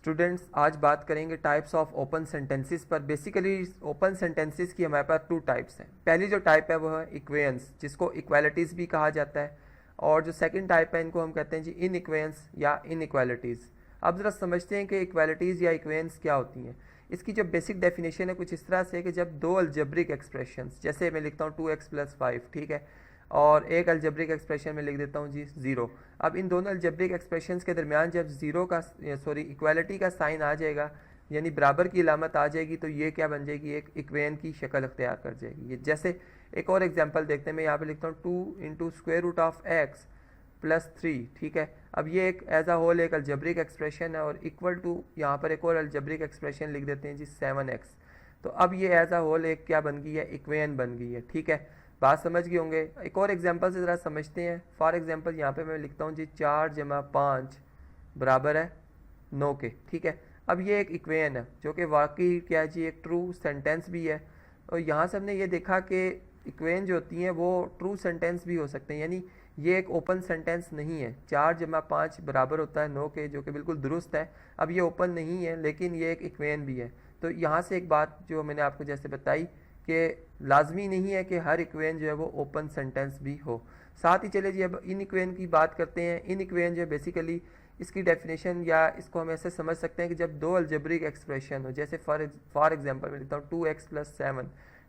Students, आज बात करेंगे टाइप्स ऑफ ओपन सेंटेंसेस पर। बेसिकली ओपन सेंटेंसेस की हमारे पास टू टाइप्स हैं। पहली जो टाइप है वो है इक्वेंस, जिसको इक्वालिटीज़ भी कहा जाता है, और जो सेकंड टाइप है इनको हम कहते हैं जी इन इक्वेंस या इनइक्वालिटीज़। अब ज़रा समझते हैं कि इक्वालिटीज़ या इक्वेंस क्या होती हैं। इसकी जो बेसिक डेफिनेशन है कुछ इस तरह से है कि जब दो अलजेब्रिक एक्सप्रेशंस, जैसे मैं लिखता हूँ 2x+5, ठीक है, और एक अलजेब्रिक एक्सप्रेशन में लिख देता हूँ जी 0। अब इन दोनों अलजेब्रिक एक्सप्रेशंस के दरमियान जब इक्वालिटी का साइन आ जाएगा, यानी बराबर की अलामत आ जाएगी, तो ये क्या बन जाएगी, एक इक्वेन की शक्ल अख्तियार कर जाएगी। ये जैसे एक और एग्जांपल देखते हैं। मैं यहाँ पे लिखता हूँ 2 × x+3, ठीक है। अब ये एक एज अ होल एक अलजेब्रिक एक्सप्रेशन है, और इक्वल टू यहाँ पर एक और अलजेब्रिक एक्सप्रेशन लिख देते हैं जी 7x। तो अब ये एज अ होल एक क्या बन गई है, इक्वेन बन गई है, ठीक है। बात समझ गए होंगे। एक और एग्जांपल से ज़रा समझते हैं। फॉर एग्जांपल यहाँ पे मैं लिखता हूँ जी 4 × 5 बराबर है 9 के, ठीक है। अब ये एक इक्वेन है जो कि वाकई क्या है जी, एक ट्रू सेंटेंस भी है। और यहाँ से हमने ये देखा कि इक्वेन जो होती हैं वो ट्रू सेंटेंस भी हो सकते हैं, यानी ये एक ओपन सेंटेंस नहीं है। 4 × 5 बराबर होता है 9 के, जो कि बिल्कुल दुरुस्त है। अब ये ओपन नहीं है, लेकिन ये एक इक्वेन भी है। तो यहाँ से एक बात जो मैंने आपको जैसे बताई कि लाजमी नहीं है कि हर इक्वेन जो है वो ओपन सेंटेंस भी हो। साथ ही चले जी अब इन इक्वेन की बात करते हैं। इन इक्वेन जो है बेसिकली इसकी डेफिनेशन या इसको हम ऐसे समझ सकते हैं कि जब दो अलजेब्रिक एक्सप्रेशन हो, जैसे फॉर एग्जांपल मैं लिखता हूँ 2x+7,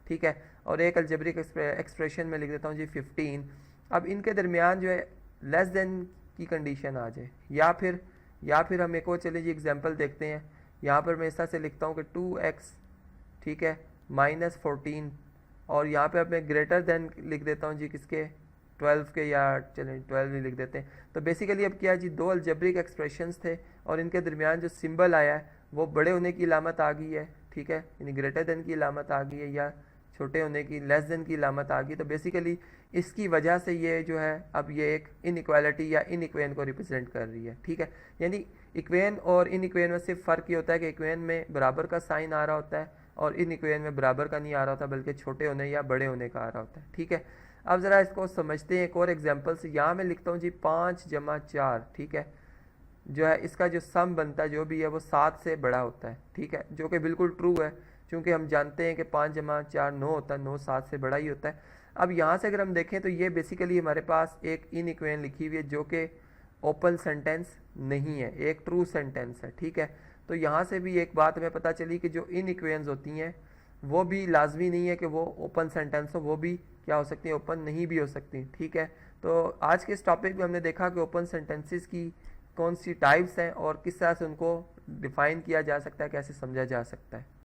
ठीक है, और एक अलजेब्रिक एक्सप्रेशन में लिख देता हूँ जी 15। अब इनके दरमियान जो है लेस देन की कंडीशन आ जाए, या फिर हम एक और चले जी एग्जाम्पल देखते हैं। यहाँ पर मैं इस तरह से लिखता हूँ कि 2x, ठीक है, -14, और यहाँ पे अब मैं ग्रेटर देन लिख देता हूँ जी किसके, 12 के, या चलें 12 ही लिख देते हैं। तो बेसिकली अब क्या जी, दो अलजेब्रिक एक्सप्रेशंस थे और इनके दरमियान जो सिंबल आया है वो बड़े होने की अलामत आ गई है, ठीक है, यानी ग्रेटर देन की अलामत आ गई है, या छोटे होने की लेस देन की अलामत आ गई। तो बेसिकली इसकी वजह से ये जो है अब ये एक इनइक्वालिटी या इन इक्वेन को रिप्रेजेंट कर रही है, ठीक है। यानी इक्वेन और इन इक्वेन में सिर्फ फ़र्क ये होता है कि इक्वेन में बराबर का साइन आ रहा होता है और इन इक्वेन में बराबर का नहीं आ रहा होता, बल्कि छोटे होने या बड़े होने का आ रहा होता है, ठीक है। अब ज़रा इसको समझते हैं एक और एग्जांपल से। यहाँ मैं लिखता हूँ जी 5 × 4, ठीक है, जो है इसका जो सम बनता है जो भी है वो 7 से बड़ा होता है, ठीक है, जो कि बिल्कुल ट्रू है, क्योंकि हम जानते हैं कि 5 × 4 9 होता है, 9 7 से बड़ा ही होता है। अब यहाँ से अगर हम देखें तो ये बेसिकली हमारे पास एक इन इक्वेन लिखी हुई है जो कि ओपन सेंटेंस नहीं है, एक ट्रू सेंटेंस है, ठीक है। तो यहाँ से भी एक बात हमें पता चली कि जो इन इक्वेन्स होती हैं वो भी लाजमी नहीं है कि वो ओपन सेंटेंस हो, वो भी क्या हो सकती है, ओपन नहीं भी हो सकती, ठीक है। तो आज के इस टॉपिक में हमने देखा कि ओपन सेंटेंसेस की कौन सी टाइप्स हैं और किस तरह से उनको डिफ़ाइन किया जा सकता है, कैसे समझा जा सकता है।